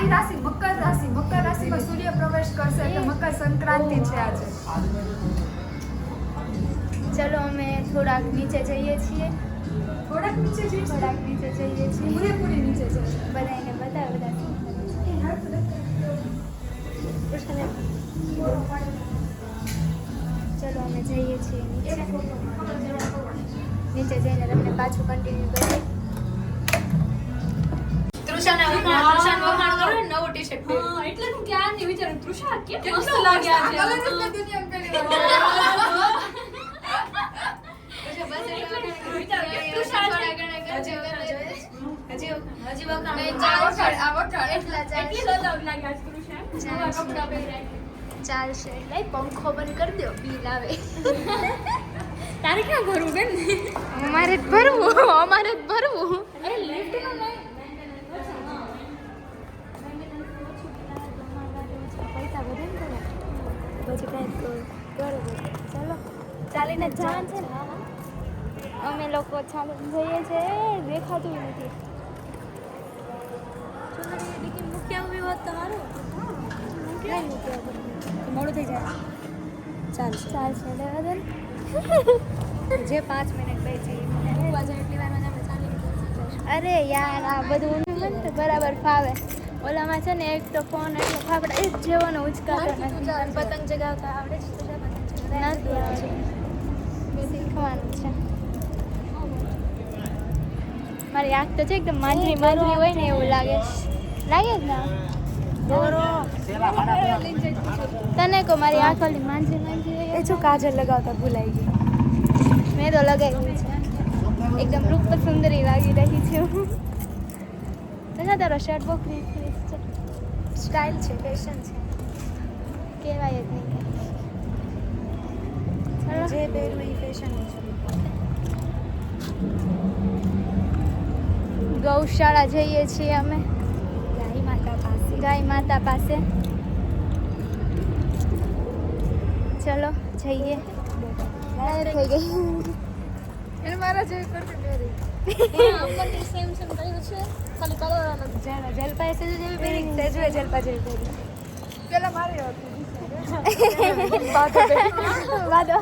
મારી રાશિ મકર રાશિ. મકર રાશિમાં સૂર્ય પ્રવેશ કરશે એટલે મકર સંક્રાંતિ છે આજે. ચલો અમે થોડાક નીચે જઈએ છીએ. થોડાક નીચે જઈએ છીએ પૂરેપૂરી નીચે જશે. બધાને બતાવે બધા ચલો અમે જઈએ છીએ નીચે જઈને તમને પાછું કન્ટિન્યુ કરીએ. તૃષાના વખાણ કરો નવો ટી-શર્ટ પહેરી. એટલે હું ક્યારની વિચારું તૃષા કેમ મસ્ત લાગ્યા છે. ચાલશે એટલે પંખો બંધ કરી દો બિલ આવે. તારે ક્યાં ભરવું બેન? અમારે જ ભરવું. અરે લિફ્ટ નો નહીં. પૈસા વધે ને પછી કાંઈક કરો. ચાલો ચાલીને જવાનું છે ને. અમે લોકો ચાલીને જઈએ છીએ. દેખાતું નથી. મૂક્યા ઉભી હોત તો સારું. કઈ મૂક્યા મોડું થઈ જાય. ચાલશે લેવા દે જે 5 મિનિટ બેસી. એટલી વારમાં આપણે ચાલીને પહોંચી જઈશું. અરે યાર આ બધું મને તો બરાબર ફાવે. ઓલામાં છે ને એક તો ફોન એટલો ફાફડા એક જેવાનો ઉચકાતો નથી. પતંગ જગાવતા આવડે છે તુજા પતંગ જગાવતા? નથી આવડતું. શીખવાનું છે. મારી આંખ તો છે એકદમ માંજરી હોય ને એવું લાગે જ ને. તને કહો મારી આંખ ઓલી માંજરી એ જો કાજલ લગાવતા ભૂલાઈ ગઈ. મેં તો લગાવી છે. એકદમ રૂપ સુંદરી લાગી રહી છે. તારો શર્ટ બહુ ક્રીસ છે. સ્ટાઇલ છે, ફેશન છે. કહેવાય જ નહીં. જે પહેરવું એ ફેશન છે. ગૌશાળા જઈએ છીએ અમે. ગાય માતા પાસે. ચલો જઈએ. થઈ ગઈ. એને મારા જેવી કરતી પહેરી. અંકલની સેમ કર્યું છે. ખાલી કલર અલગ. જલપા એસે જેવી પહેરી સેજવે જલપા જેવી પહેરી. પેલા મારી હતી. બાદો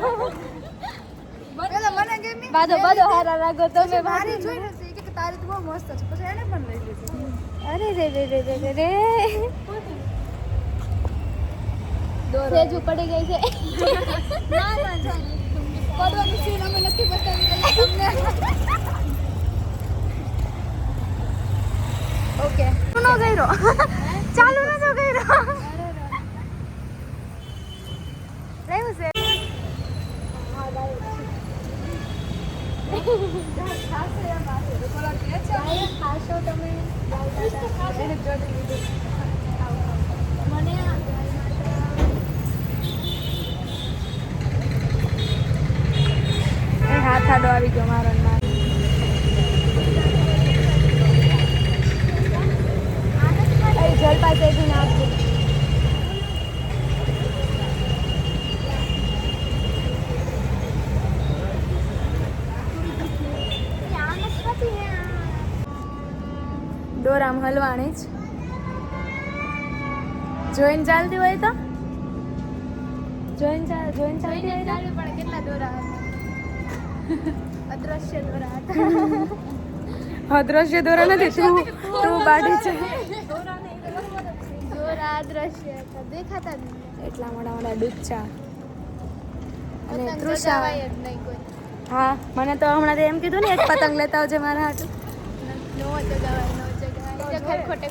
પેલા મને ગમી. બાદો હારા લાગો તમે. મારી જોઈને કે તારી તો બહુ મસ્ત છે. પછી એને પણ લઈ લીધી. અરે રે સેજુ પડી ગઈ છે. ના પડવાની સીન અમે નથી બતાવી રહી તમને. ઓકે નો ગઈરો ચાલુ નતો ગઈરો. લેવું છે. ખાશો તમે? મને હાથ આડો આવી ગયો મારો. જલપા સેજુ નાખજો. દોરામ હલવાણી જ જોઈન ચાલતી હોય તો જોઈન ચાલતી હોય તો પણ કેટલા દોરા હતા. અદ્રશ્ય દોરા હતા. અદ્રશ્ય દોરા નથી. તું બાડી છે. દોરા અદ્રશ્ય હતા. દેખાતા જ નહીં. એટલા મોટા ડૂચા. અને પતંગ તૃષા. ચગાવાય જ નહીં કોઈ. હા મને તો હમણાં એમ કીધું ને એક પતંગ લેતા આવજે મારા હાટુ. નો ચગાવાય.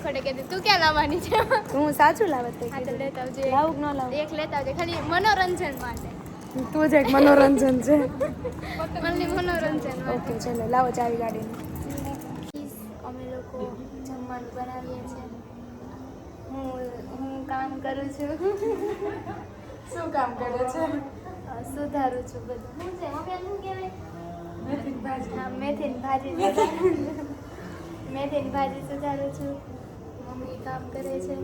ખોટે કીધું તું ક્યાં લાવવાની છે? હું સાચું લાવત તે હા તો કીધું. લેતા આવજે. લાવું કે ન લાવું? એક લેતા આવજે ખાલી મનોરંજન માટે. તું જ એક મનોરંજન છે. ઓનલી મનોરંજન માટે. ઓકે ચલો લાવો ચાવી ગાડીને. અમે લોકો જમવાનું બનાવીએ છીએ. હું કામ કરું છું. શું કામ કરે છે? સુધારું છું બધું. શું છે મમ્મી શું કહેવાય? મેથીની ભાજી. હા મેથીની ભાજી. મેથીની ભાજી સુધારું છું. મમ્મી કામ કરે છે.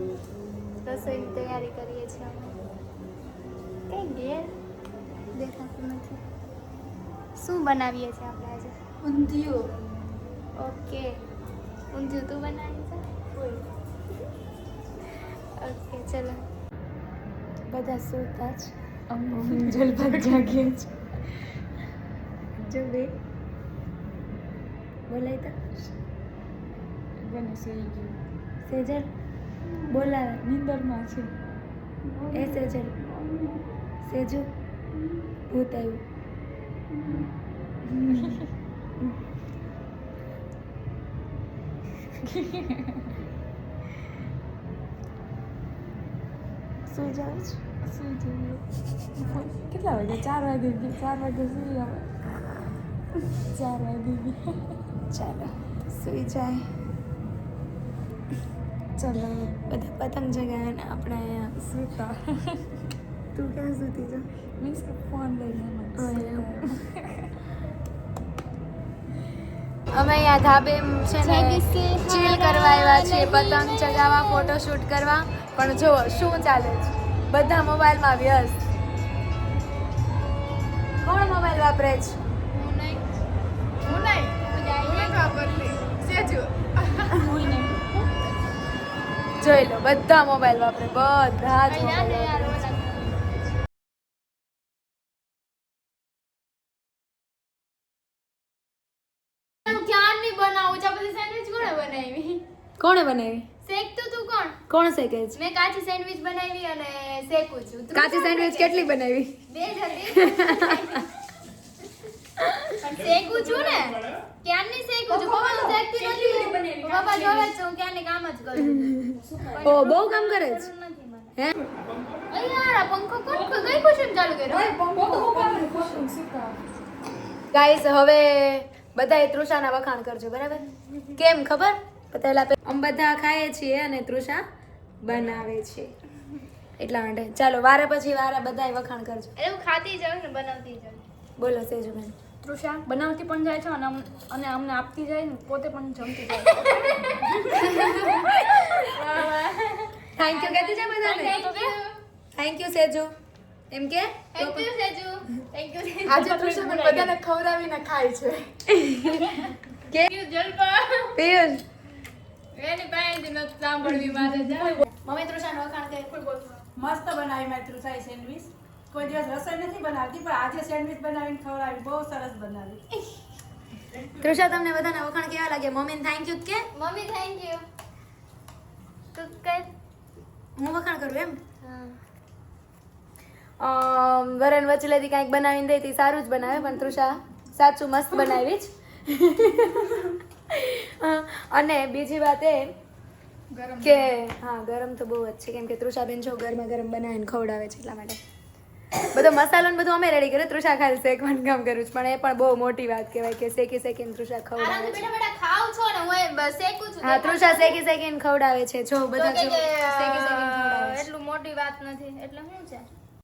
રસોઈની તૈયારી કરીએ છીએ અમે. કઈ ઘેર દેખાતું નથી. શું બનાવીએ છીએ આપણે આજે? ઊંધિયું. ઓકે ઊંધિયું તું બનાવી છે? ઓકે ચલો બધા સૂતા જ જલપાત જાગીએ છે જો બે બોલાય તો બને સુઈ ગયું સેજલ બોલાવે નીંદરમાં છે એ સેજલ સેજુ ભૂત આવ્યું સુઈ જાવ સુઈ જઈએ કેટલા વાગે 4 વાગે 4 વાગે સુઈ આવે 4 વાગે ચાલો સુઈ જાય ચાલો બધા પતંગ જગાવે ને આપણે અહીંયા સૂતા તું ક્યાં સૂતી છો મીન્સ કે ફોન લઈને અમે અહીંયા ધાબે છે ને ચીલ કરવા આવ્યા છીએ પતંગ ચગાવવા ફોટોશૂટ કરવા પણ જો શું ચાલે છે બધા મોબાઈલમાં વ્યસ્ત કોણ મોબાઈલ વાપરે છે જોઈ લો બધા મોબાઈલ વાપરે બધા જ મોબાઈલ વાપરે ક્યારની બનાવું છે પછી સેન્ડવિચ કોણે બનાવી કોણે બનાવી શેક તો તું કોણ શેકે છે મેં કાચી સેન્ડવિચ બનાવી અને શેકું છું કાચી સેન્ડવિચ કેટલી બનાવી બે જલ્દી પણ શેકું છું ને ક્યારની શેકું છું પપ્પા હું શેકતી નથી પપ્પા જોવે છે હું ક્યારની કામ જ કરું ઓ બહુ કામ કરે છે હે અయ్యాર પંખો કોણ કઈ ખુશી ચાલુ કર્યો ગાઈસ હવે બધાએ તૃષાના વખાણ કરજો બરાબર કેમ ખબર પહેલા અમે બધા ખાઈએ છીએ અને તૃષા બનાવે છે એટલા માટે ચાલો વારે પછી વારે બધાએ વખાણ કરજો એટલે હું ખાતી જાઉં ને બનાવતી જાઉં બોલો સેજુબેન તૃષા બનાવતી પણ જાય છે અને અમને આપતી જાય ને પોતે પણ જમતી જાય થેન્ક યુ કહેતી છે બધાને થેન્ક યુ સેજુ એમ કે thank you Seju thank you આજે તૃષાબેન બધાને ખવડાવીને ખાય છે કે જલપા પિયુષ એની પાસેથી ન સાંભળવી મારે જા મમ્મી તૃષાનું વખાણ કરે મસ્ત બનાવી મેં તૃષાએ સેન્ડવિચ કોઈ દિવસ રસોઈ નથી બનાવતી પણ આજે સેન્ડવિચ બનાવીને ખવડાવી બહુ સરસ બનાવી તૃષા તમને બધાના વખાણ કેવા લાગે મમ્મીને થેન્ક યુ કે મમ્મી થેન્ક યુ તું કઈ હું વખાણ કરું એમ વરણ વચલેથી કાંઈક બનાવીને દેતી સારું જ બનાવે પણ તૃષા સાચું મસ્ત બનાવી જ અને બીજી વાત એ કે હા ગરમ તો બહુ જ છે કેમ કે તૃષાબેન જો ગરમા ગરમ બનાવીને ખવડાવે છે એટલા માટે બધો મસાલો ને બધું અમે રેડી કર્યું તૃષા ખાલી શેકવાનું કામ કર્યું છે પણ એ પણ બહુ મોટી વાત કહેવાય કે શેકી શેકીને તૃષા ખવડાવે આરામથી છે બેઠા બેઠા ખાવ છો ને હું બસ શેકું છું હા તૃષા શેકી શેકીને ખવડાવે છે જો બધા જો તો કે શેકી શેકીને ખવડાવે છે એટલું મોટી વાત નથી એટલે શું છે